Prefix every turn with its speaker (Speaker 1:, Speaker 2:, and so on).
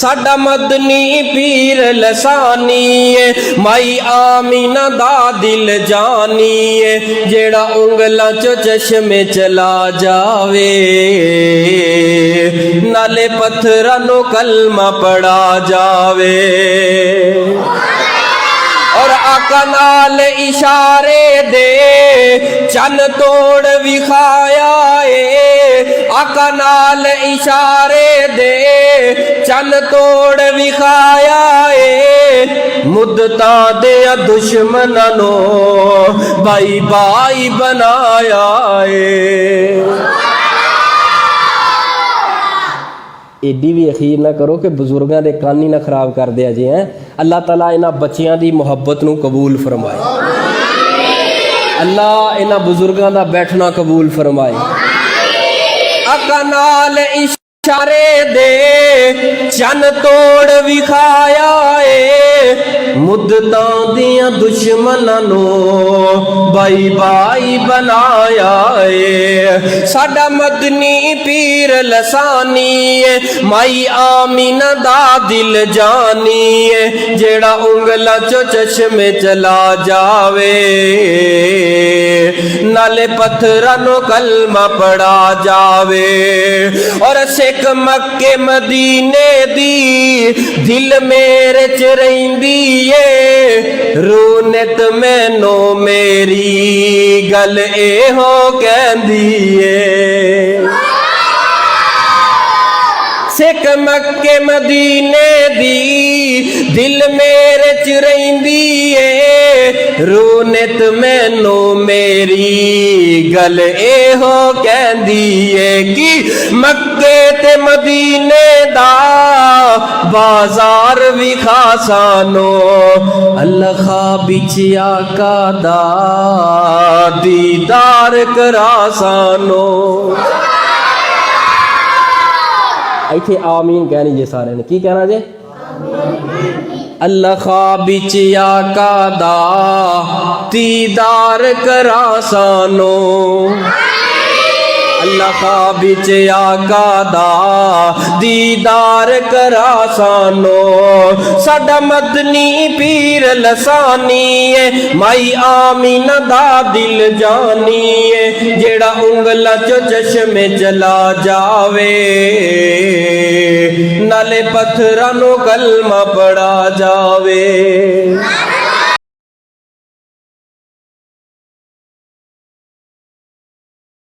Speaker 1: साडा मदनी पीर लसानी है, माई आमीना दा दिल जानी है, जेड़ा उंगलां चो चश्मे चला जावे, नाले पत्थरां नो कलमा पढ़ा जावे। और आका नाल इशारे दे चन तोड़ विखाया है, आका नाल इशारे दे चन तोड़ विखाया है, मुद्दता दे दुश्मनां नो भाई भाई बनाया है। एडी भी अखीर ना करो कि बुजुर्गों के कान ही ना खराब कर दिया जी हैं। अल्लाह ताला इन्हां बच्चियां दी मुहब्बत नूं कबूल फरमाए, अल्लाह इन्हां बुजुर्गों का बैठना कबूल फरमाए। आका नाल इशारे दे चन तोड़ विखाया है, मुद्दतां दियां दुश्मनां नो भाई भाई बनाया है। साडा मदनी पीर लसानी है, माई आमीना दा दिल जानी है, जेड़ा उंगलां चो चश्मे चला जावे, नाले पत्थरां नो कलमा पढ़ा जावे। और सिख मक्के मदीने दी दिल मेरे च रहिंदी है, रूनत मैनू मेरी गल एहो कहंदी है। सिख मक्के मदीने दी दिल मेरे च रहिंदी है, रूनत मैनू मेरी गल एहो कहंदी है कि मक्के ते मदीने दा बाजार विखा सानो, अल्लाह खा बिच आका दा दीदार करा सानो। इत्थे आमीन कहनी जे सारे ने, की कहना जे? अल्लाह खा बिच आका दा दीदार करा सानो, अल्लाह खा बिच आका दा दीदार करा सानो। साडा मदनी पीर लसानी है, माई आमीना दा दिल जानी है, जेड़ा उंगलां चो चश्मे चला जावे, नाले पत्थरां नो कलमा पढ़ा जावे।